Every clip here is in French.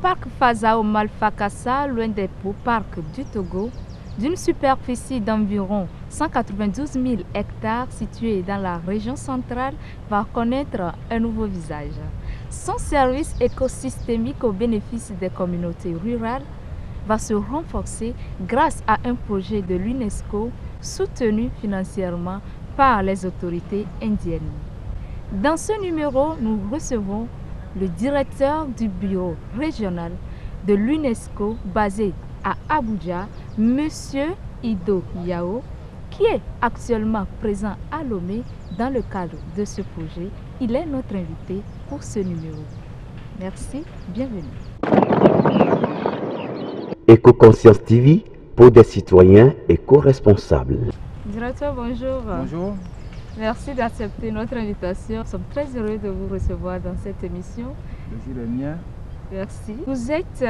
parc Fazao Malfakassa, l'un des beaux parcs du Togo, d'une superficie d'environ 192 000 hectares situé dans la région centrale, va connaître un nouveau visage. Son service écosystémique au bénéfice des communautés rurales va se renforcer grâce à un projet de l'UNESCO soutenu financièrement par les autorités indiennes. Dans ce numéro, nous recevons le directeur du bureau régional de l'UNESCO basé à Abuja, M. Ido Yao, qui est actuellement présent à Lomé dans le cadre de ce projet. Il est notre invité pour ce numéro. Merci, bienvenue. Éco-Conscience TV pour des citoyens éco-responsables. Directeur, bonjour. Bonjour. Merci d'accepter notre invitation. Nous sommes très heureux de vous recevoir dans cette émission. Le plaisir est mien. Merci. Vous êtes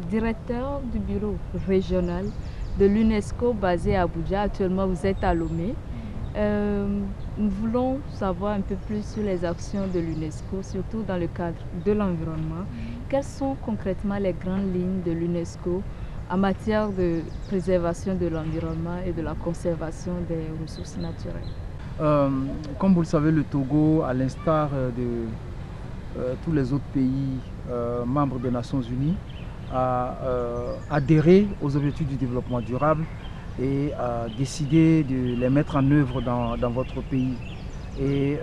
directeur du bureau régional de l'UNESCO basé à Abuja. Actuellement, vous êtes à Lomé. Nous voulons savoir un peu plus sur les actions de l'UNESCO, surtout dans le cadre de l'environnement. Quelles sont concrètement les grandes lignes de l'UNESCO en matière de préservation de l'environnement et de la conservation des ressources naturelles? Comme vous le savez, le Togo, à l'instar de tous les autres pays membres des Nations Unies, a adhéré aux objectifs du développement durable et a décidé de les mettre en œuvre dans votre pays. Et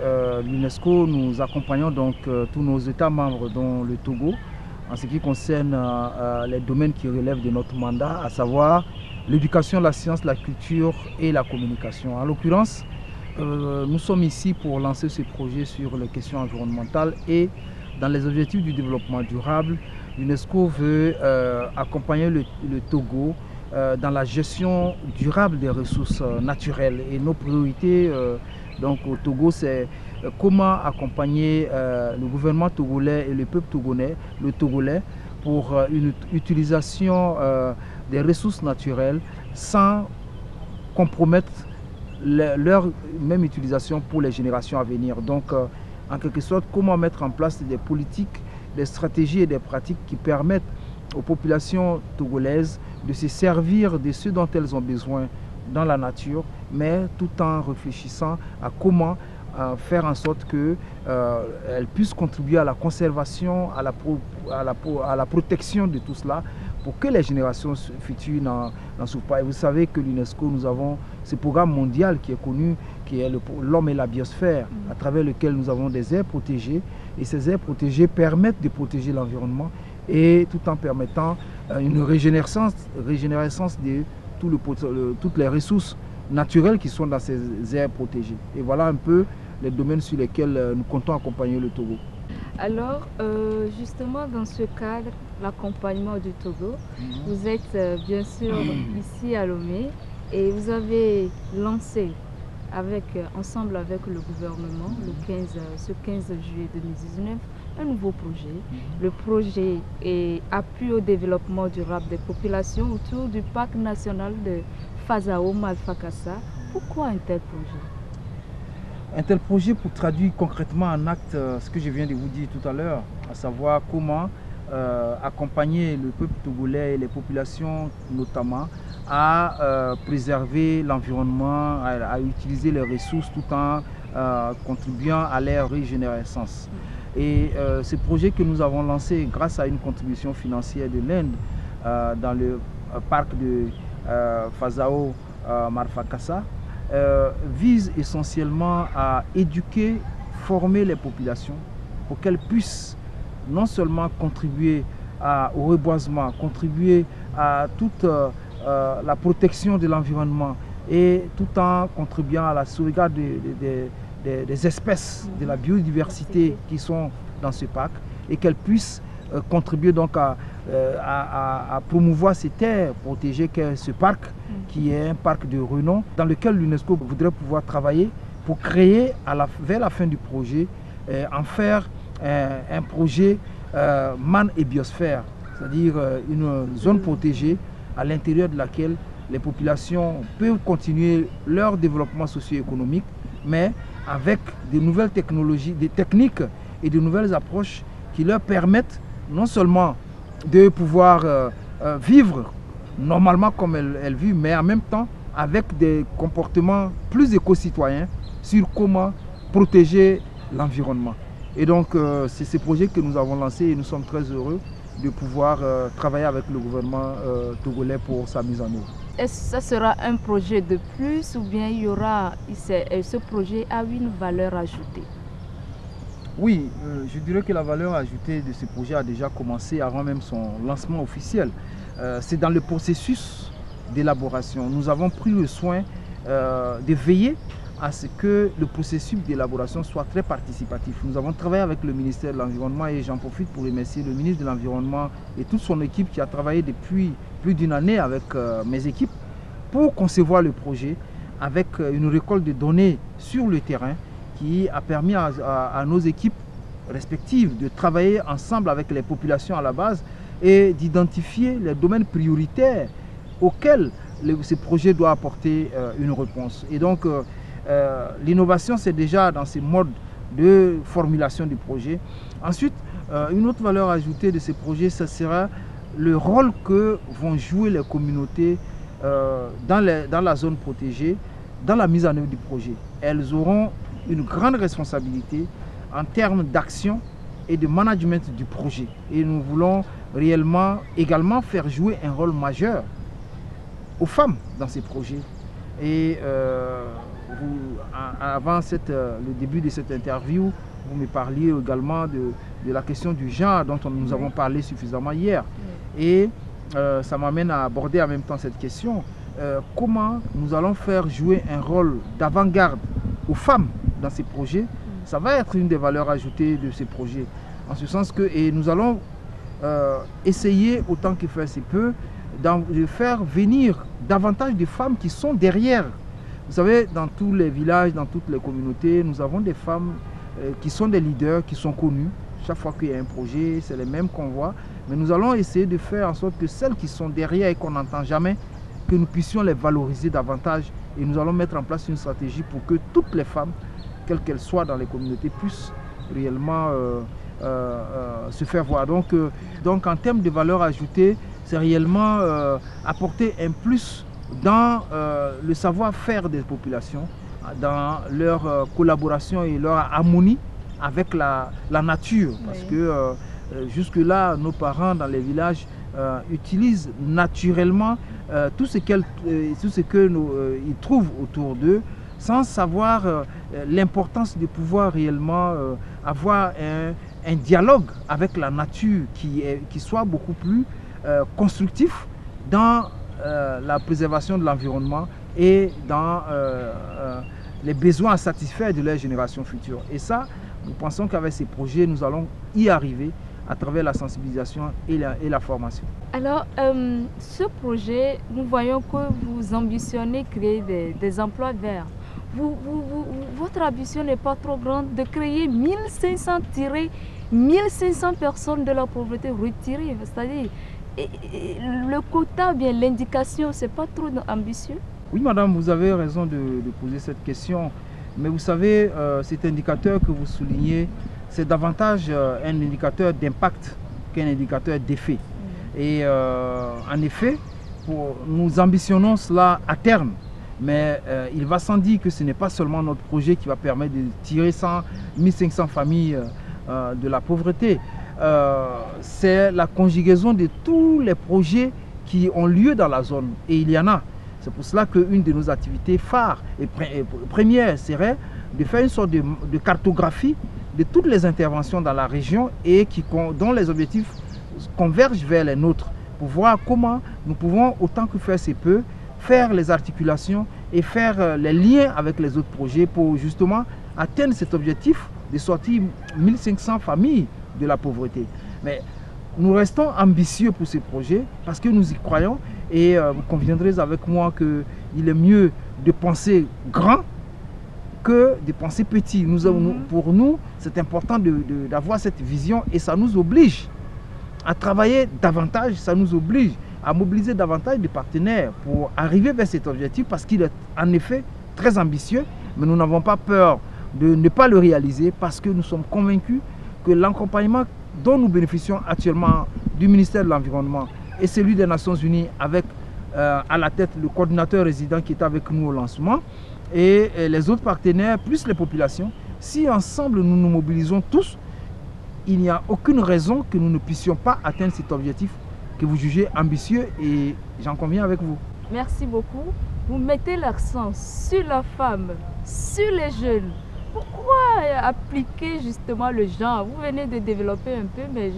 l'UNESCO, nous accompagnons donc tous nos États membres, dont le Togo, en ce qui concerne les domaines qui relèvent de notre mandat, à savoir l'éducation, la science, la culture et la communication. En l'occurrence, nous sommes ici pour lancer ce projet sur les questions environnementales et dans les objectifs du développement durable, l'UNESCO veut accompagner le Togo dans la gestion durable des ressources naturelles. Et nos priorités donc au Togo, c'est comment accompagner le gouvernement togolais et le peuple togolais pour une utilisation des ressources naturelles sans compromettre leur même utilisation pour les générations à venir. Donc en quelque sorte, comment mettre en place des politiques, des stratégies et des pratiques qui permettent aux populations togolaises de se servir de ce dont elles ont besoin dans la nature, mais tout en réfléchissant à comment faire en sorte qu'elles puissent contribuer à la conservation, à la protection de tout cela, pour que les générations futures n'en souffrent pas. Et vous savez que l'UNESCO, nous avons ce programme mondial qui est connu, qui est l'homme et la biosphère, à travers lequel nous avons des aires protégées. Et ces aires protégées permettent de protéger l'environnement et tout en permettant une régénérescence de toutes les ressources naturelles qui sont dans ces aires protégées. Et voilà un peu les domaines sur lesquels nous comptons accompagner le Togo. Alors, justement, dans ce cadre, l'accompagnement du Togo, vous êtes bien sûr ici à Lomé et vous avez lancé ensemble avec le gouvernement, ce 15 juillet 2019, un nouveau projet. Le projet est appui au développement durable des populations autour du parc national de Fazao Malfakassa. Pourquoi un tel projet? Un tel projet pour traduire concrètement en acte ce que je viens de vous dire tout à l'heure, à savoir comment accompagner le peuple togolais et les populations notamment à préserver l'environnement, à utiliser les ressources tout en contribuant à leur régénérescence. Et ce projet que nous avons lancé grâce à une contribution financière de l'Inde dans le parc de Fazao Malfakassa vise essentiellement à éduquer, former les populations pour qu'elles puissent non seulement contribuer au reboisement, contribuer à toute la protection de l'environnement et tout en contribuant à la sauvegarde des espèces, de la biodiversité qui sont dans ce parc et qu'elles puissent contribuer donc à promouvoir ces terres protégées qu'est ce parc qui est un parc de renom dans lequel l'UNESCO voudrait pouvoir travailler pour créer vers la fin du projet, en faire un projet man et biosphère, c'est-à-dire une zone protégée à l'intérieur de laquelle les populations peuvent continuer leur développement socio-économique, mais avec de nouvelles technologies, des techniques et de nouvelles approches qui leur permettent non seulement de pouvoir vivre normalement comme elle vit, mais en même temps avec des comportements plus éco-citoyens sur comment protéger l'environnement. Et donc c'est ce projet que nous avons lancé et nous sommes très heureux de pouvoir travailler avec le gouvernement togolais pour sa mise en œuvre. Est-ce que ça sera un projet de plus ou bien il y aura, ce projet a une valeur ajoutée? Oui, je dirais que la valeur ajoutée de ce projet a déjà commencé avant même son lancement officiel. C'est dans le processus d'élaboration. Nous avons pris le soin de veiller à ce que le processus d'élaboration soit très participatif. Nous avons travaillé avec le ministère de l'Environnement et j'en profite pour remercier le ministre de l'Environnement et toute son équipe qui a travaillé depuis plus d'une année avec mes équipes pour concevoir le projet avec une récolte de données sur le terrain qui a permis à nos équipes respectives de travailler ensemble avec les populations à la base et d'identifier les domaines prioritaires auxquels ce projet doit apporter une réponse. Et donc, l'innovation, c'est déjà dans ces modes de formulation du projet. Ensuite, une autre valeur ajoutée de ce projet, ce sera le rôle que vont jouer les communautés dans la zone protégée, dans la mise en œuvre du projet. Elles auront une grande responsabilité en termes d'action et de management du projet. Et nous voulons réellement également faire jouer un rôle majeur aux femmes dans ces projets. Et avant le début de cette interview, vous me parliez également de la question du genre dont nous avons parlé suffisamment hier. Et ça m'amène à aborder en même temps cette question. Comment nous allons faire jouer un rôle d'avant-garde aux femmes dans ces projets? Ça va être une des valeurs ajoutées de ces projets. En ce sens que, et nous allons essayer autant que faire se peut de faire venir davantage de femmes qui sont derrière. Vous savez, dans tous les villages, dans toutes les communautés, nous avons des femmes qui sont des leaders, qui sont connues. Chaque fois qu'il y a un projet, c'est les mêmes qu'on voit. Mais nous allons essayer de faire en sorte que celles qui sont derrière et qu'on n'entend jamais, que nous puissions les valoriser davantage. Et nous allons mettre en place une stratégie pour que toutes les femmes, quelles qu'elles soient dans les communautés, puissent réellement se faire voir. Donc en termes de valeur ajoutée, c'est réellement apporter un plus dans le savoir-faire des populations, dans leur collaboration et leur harmonie avec la nature. Parce que jusque-là, nos parents dans les villages utilisent naturellement tout ce qu'ils trouvent autour d'eux, sans savoir l'importance de pouvoir réellement avoir un dialogue avec la nature qui soit beaucoup plus constructif dans la préservation de l'environnement et dans les besoins à satisfaire de leurs générations futures. Et ça, nous pensons qu'avec ces projets, nous allons y arriver à travers la sensibilisation et la formation. Alors, ce projet, nous voyons que vous ambitionnez créer des emplois verts. Votre ambition n'est pas trop grande de créer 1500 personnes de la pauvreté retirées. C'est-à-dire, le quota, bien l'indication, c'est pas trop ambitieux? Oui, madame, vous avez raison de poser cette question. Mais vous savez, cet indicateur que vous soulignez, c'est davantage un indicateur d'impact qu'un indicateur d'effet. Et en effet, nous ambitionnons cela à terme. Mais il va sans dire que ce n'est pas seulement notre projet qui va permettre de tirer 1500 familles de la pauvreté. C'est la conjugaison de tous les projets qui ont lieu dans la zone. Et il y en a. C'est pour cela qu'une de nos activités phares et premières serait de faire une sorte de cartographie de toutes les interventions dans la région et dont les objectifs convergent vers les nôtres, pour voir comment nous pouvons, autant que faire se peut, faire les articulations et faire les liens avec les autres projets pour justement atteindre cet objectif de sortir 1500 familles de la pauvreté. Mais nous restons ambitieux pour ces projets parce que nous y croyons et vous conviendrez avec moi qu'il est mieux de penser grand que de penser petit. Pour nous, c'est important d'avoir cette vision et ça nous oblige à travailler davantage, ça nous oblige à mobiliser davantage de partenaires pour arriver vers cet objectif parce qu'il est en effet très ambitieux, mais nous n'avons pas peur de ne pas le réaliser parce que nous sommes convaincus que l'accompagnement dont nous bénéficions actuellement du ministère de l'Environnement et celui des Nations Unies avec à la tête le coordinateur résident qui est avec nous au lancement et les autres partenaires plus les populations, si ensemble nous nous mobilisons tous, il n'y a aucune raison que nous ne puissions pas atteindre cet objectif que vous jugez ambitieux et j'en conviens avec vous. Merci beaucoup. Vous mettez l'accent sur la femme, sur les jeunes. Pourquoi appliquer justement le genre? Vous venez de développer un peu, mais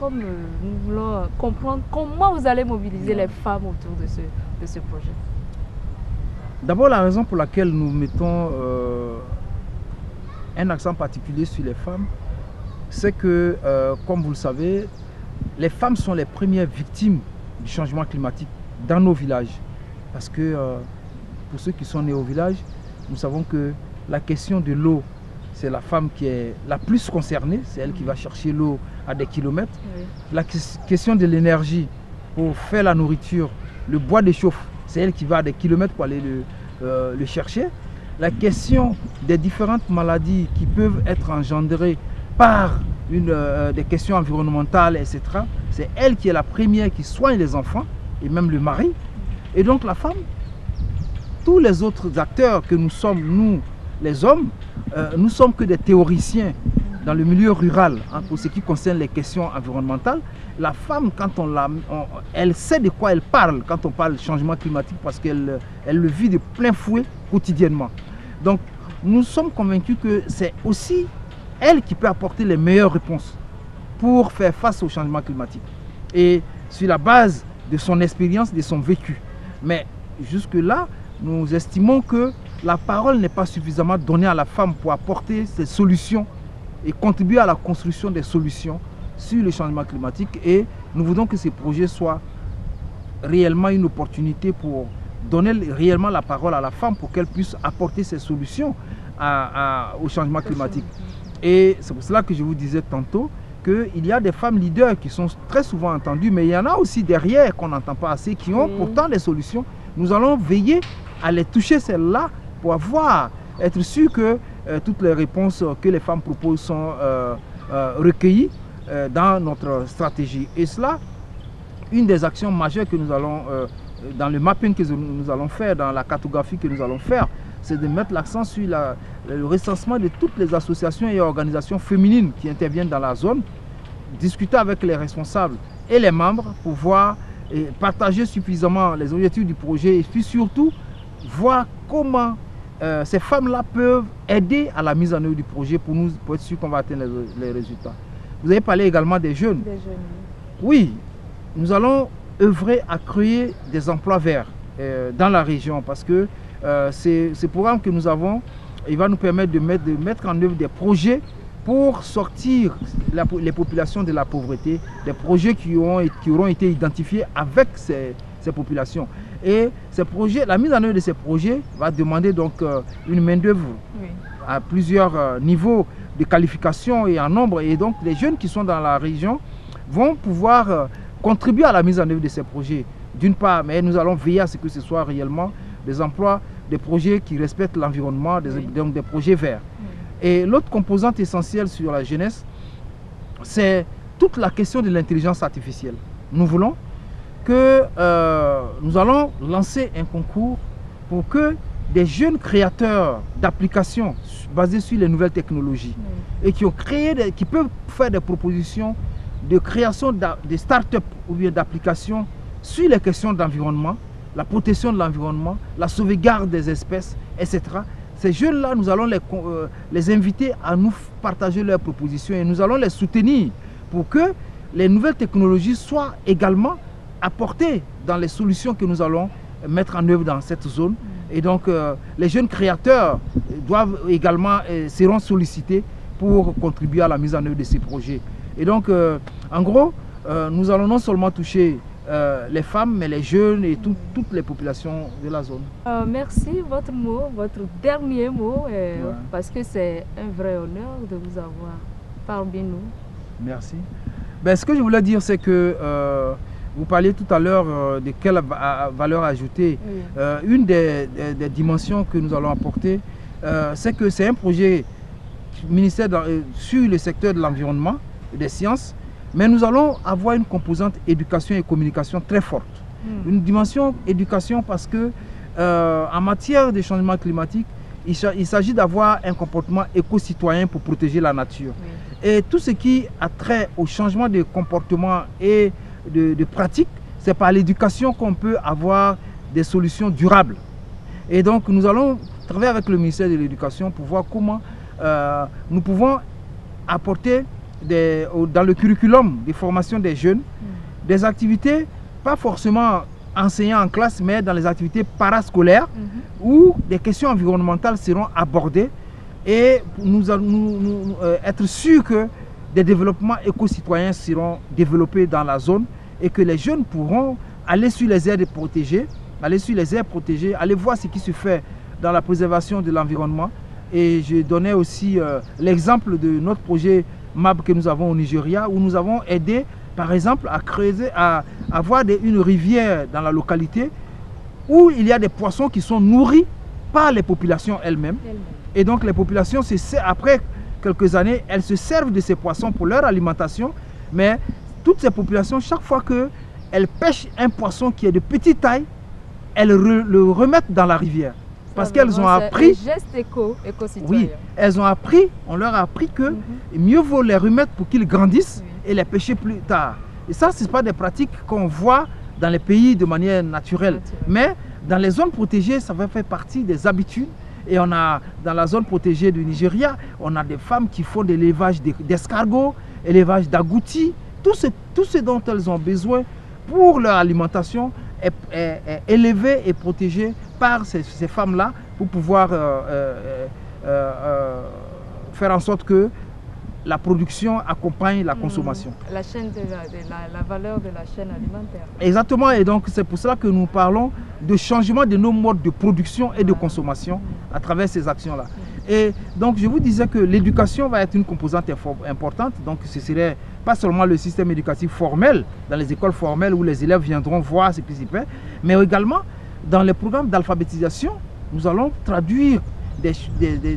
comme nous voulons comprendre comment vous allez mobiliser les femmes autour de ce projet. D'abord, la raison pour laquelle nous mettons un accent particulier sur les femmes, c'est que, comme vous le savez, les femmes sont les premières victimes du changement climatique dans nos villages. Parce que, pour ceux qui sont nés au village, nous savons que la question de l'eau, c'est la femme qui est la plus concernée, c'est elle qui va chercher l'eau à des kilomètres. Oui. La question de l'énergie pour faire la nourriture, le bois de chauffe, c'est elle qui va à des kilomètres pour aller le chercher. La question des différentes maladies qui peuvent être engendrées par des questions environnementales, etc. C'est elle qui est la première qui soigne les enfants et même le mari. Et donc la femme, tous les autres acteurs que nous sommes, nous les hommes, nous sommes que des théoriciens dans le milieu rural hein, pour ce qui concerne les questions environnementales. La femme, quand elle sait de quoi elle parle quand on parle de changement climatique parce qu'elle le vit de plein fouet quotidiennement. Donc nous sommes convaincus que c'est aussi elle qui peut apporter les meilleures réponses pour faire face au changement climatique. Et sur la base de son expérience, de son vécu. Mais jusque-là, nous estimons que la parole n'est pas suffisamment donnée à la femme pour apporter ces solutions et contribuer à la construction des solutions sur le changement climatique. Et nous voulons que ces projets soient réellement une opportunité pour donner réellement la parole à la femme pour qu'elle puisse apporter ces solutions au changement climatique. Et c'est pour cela que je vous disais tantôt qu'il y a des femmes leaders qui sont très souvent entendues, mais il y en a aussi derrière qu'on n'entend pas assez, qui ont pourtant des solutions. Nous allons veiller à les toucher celles-là pour être sûr que toutes les réponses que les femmes proposent sont recueillies dans notre stratégie. Et cela, une des actions majeures que nous allons, dans le mapping que nous allons faire, dans la cartographie que nous allons faire, c'est de mettre l'accent sur le recensement de toutes les associations et organisations féminines qui interviennent dans la zone, discuter avec les responsables et les membres pour voir et partager suffisamment les objectifs du projet et puis surtout voir comment ces femmes-là peuvent aider à la mise en œuvre du projet pour être sûr qu'on va atteindre les résultats. Vous avez parlé également des jeunes. Des jeunes. Oui, nous allons œuvrer à créer des emplois verts dans la région parce que ce programme que nous avons, il va nous permettre de mettre en œuvre des projets pour sortir les populations de la pauvreté, des projets qui auront été identifiés avec ces populations. Et ces projets, la mise en œuvre de ces projets va demander donc une main-d'œuvre à plusieurs niveaux de qualification et en nombre. Et donc les jeunes qui sont dans la région vont pouvoir contribuer à la mise en œuvre de ces projets. D'une part, mais nous allons veiller à ce que ce soit réellement des emplois, des projets qui respectent l'environnement, donc des projets verts. Et l'autre composante essentielle sur la jeunesse, c'est toute la question de l'intelligence artificielle. Nous voulons que nous allons lancer un concours pour que des jeunes créateurs d'applications basées sur les nouvelles technologies et qui peuvent faire des propositions de création de start-up ou bien d'applications sur les questions d'environnement, la protection de l'environnement, la sauvegarde des espèces, etc. Ces jeunes-là, nous allons les inviter à nous partager leurs propositions et nous allons les soutenir pour que les nouvelles technologies soient également apportées dans les solutions que nous allons mettre en œuvre dans cette zone. Et donc, les jeunes créateurs seront sollicités pour contribuer à la mise en œuvre de ces projets. Et donc, en gros, nous allons non seulement toucher les femmes, mais les jeunes et toutes les populations de la zone. Merci, votre dernier mot, parce que c'est un vrai honneur de vous avoir parmi nous. Merci. Ben, ce que je voulais dire, c'est que vous parliez tout à l'heure de quelle valeur ajoutée. Une des dimensions que nous allons apporter, c'est que c'est un projet ministère sur le secteur de l'environnement des sciences, mais nous allons avoir une composante éducation et communication très forte. Une dimension éducation parce que en matière de changement climatique, il s'agit d'avoir un comportement éco-citoyen pour protéger la nature. Et tout ce qui a trait au changement de comportement et de pratique, c'est par l'éducation qu'on peut avoir des solutions durables. Et donc nous allons travailler avec le ministère de l'Éducation pour voir comment nous pouvons apporter dans le curriculum de formation des jeunes des activités, pas forcément enseignant en classe, mais dans les activités parascolaires où des questions environnementales seront abordées et nous allons être sûrs que des développements éco-citoyens seront développés dans la zone et que les jeunes pourront aller sur les aires protégées, aller voir ce qui se fait dans la préservation de l'environnement. Et je donnais aussi l'exemple de notre projet MAB que nous avons au Nigeria, où nous avons aidé par exemple à creuser, à avoir une rivière dans la localité où il y a des poissons qui sont nourris par les populations elles-mêmes. Et donc les populations, après quelques années, elles se servent de ces poissons pour leur alimentation. Mais toutes ces populations, chaque fois qu'elles pêchent un poisson qui est de petite taille, elles le remettent dans la rivière. Parce qu'elles ont appris, éco-citoyen. Oui, elles ont appris, on leur a appris que mieux vaut les remettre pour qu'ils grandissent et les pêcher plus tard. Et ça, ce n'est pas des pratiques qu'on voit dans les pays de manière naturelle. Mais dans les zones protégées, ça va faire partie des habitudes. Et on a, dans la zone protégée du Nigeria, on a des femmes qui font de l'élevage d'escargots, élevage d'agoutis, tout ce dont elles ont besoin pour leur alimentation est élevé et protégé par ces femmes-là pour pouvoir faire en sorte que la production accompagne la consommation. La chaîne la valeur de la chaîne alimentaire. Exactement, et donc c'est pour cela que nous parlons de changement de nos modes de production et de consommation à travers ces actions-là. Et donc je vous disais que l'éducation va être une composante importante, donc ce serait pas seulement le système éducatif formel, dans les écoles formelles où les élèves viendront voir ce qui s'y fait, mais également dans les programmes d'alphabétisation, nous allons traduire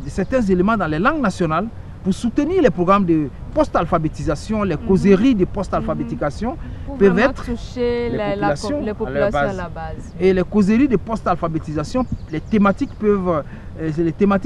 certains éléments dans les langues nationales pour soutenir les programmes de post-alphabétisation, les causeries de post-alphabétisation peuvent être toucher les populations à la base. Et les causeries de post-alphabétisation, les thématiques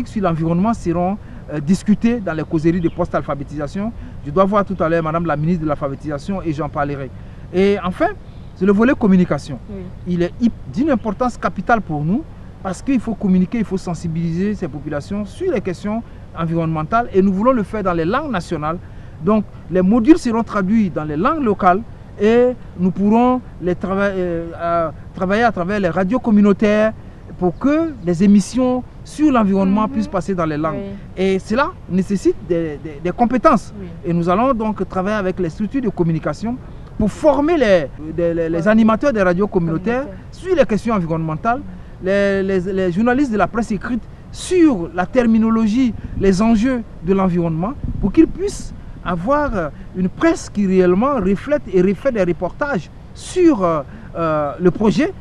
sur l'environnement seront discutées dans les causeries de post-alphabétisation. Je dois voir tout à l'heure Madame la ministre de l'Alphabétisation et j'en parlerai. Et enfin, c'est le volet communication. Il est d'une importance capitale pour nous parce qu'il faut communiquer, il faut sensibiliser ces populations sur les questions environnementales et nous voulons le faire dans les langues nationales. Donc les modules seront traduits dans les langues locales et nous pourrons les travailler à travers les radios communautaires pour que les émissions sur l'environnement puissent passer dans les langues. Et cela nécessite des compétences. Et nous allons donc travailler avec les structures de communication pour former les animateurs des radios communautaires sur les questions environnementales, les journalistes de la presse écrite sur la terminologie, les enjeux de l'environnement, pour qu'ils puissent avoir une presse qui réellement reflète et refait des reportages sur le projet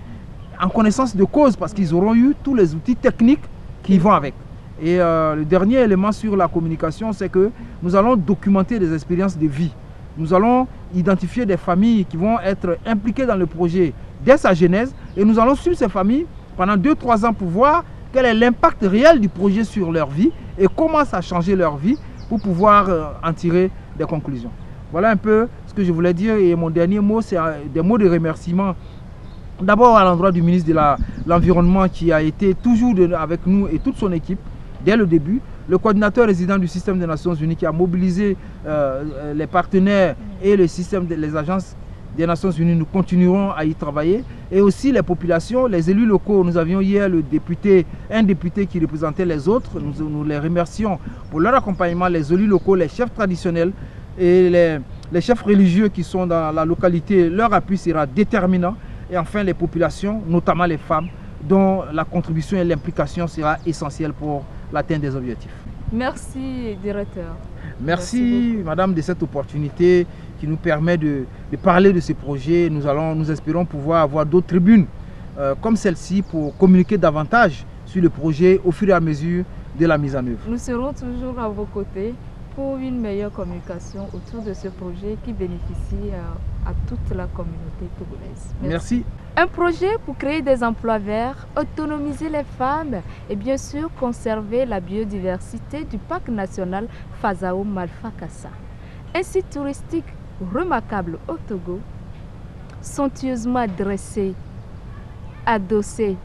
en connaissance de cause, parce qu'ils auront eu tous les outils techniques qui vont avec. Et le dernier élément sur la communication, c'est que nous allons documenter des expériences de vie. Nous allons identifier des familles qui vont être impliquées dans le projet dès sa genèse et nous allons suivre ces familles pendant 2-3 ans pour voir quel est l'impact réel du projet sur leur vie et comment ça a changé leur vie pour pouvoir en tirer des conclusions. Voilà un peu ce que je voulais dire et mon dernier mot, c'est des mots de remerciement. D'abord à l'endroit du ministre de l'Environnement qui a été toujours avec nous et toute son équipe dès le début. Le coordinateur résident du système des Nations Unies qui a mobilisé les partenaires et le système les agences des Nations Unies, nous continuerons à y travailler. Et aussi les populations, les élus locaux. Nous avions hier un député qui représentait les autres. Nous les remercions pour leur accompagnement, les élus locaux, les chefs traditionnels et les chefs religieux qui sont dans la localité. Leur appui sera déterminant. Et enfin les populations, notamment les femmes, dont la contribution et l'implication sera essentielle pour l'atteinte des objectifs. Merci, directeur. Merci madame de cette opportunité qui nous permet de parler de ce projet. Nous espérons pouvoir avoir d'autres tribunes comme celle-ci pour communiquer davantage sur le projet au fur et à mesure de la mise en œuvre. Nous serons toujours à vos côtés pour une meilleure communication autour de ce projet qui bénéficie à toute la communauté togolaise. Merci. Un projet pour créer des emplois verts, autonomiser les femmes et bien sûr conserver la biodiversité du parc national Fazao Malfakassa. Un site touristique remarquable au Togo, somptueusement dressé, adossé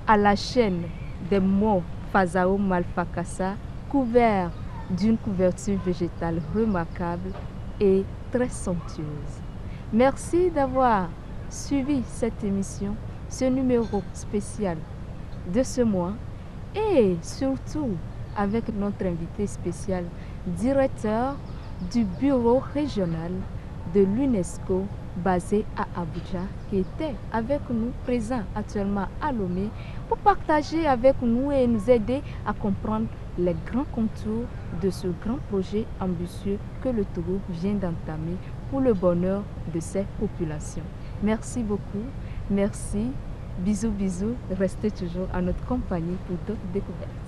à la chaîne des monts Fazao Malfakassa, couvert d'une couverture végétale remarquable et très somptueuse. Merci d'avoir suivi cette émission, ce numéro spécial de ce mois et surtout avec notre invité spécial, directeur du bureau régional de l'UNESCO basé à Abuja, qui était avec nous, présent actuellement à Lomé, pour partager avec nous et nous aider à comprendre les grands contours de ce grand projet ambitieux que le Togo vient d'entamer pour le bonheur de ses populations. Merci beaucoup, merci, bisous bisous, restez toujours à notre compagnie pour d'autres découvertes.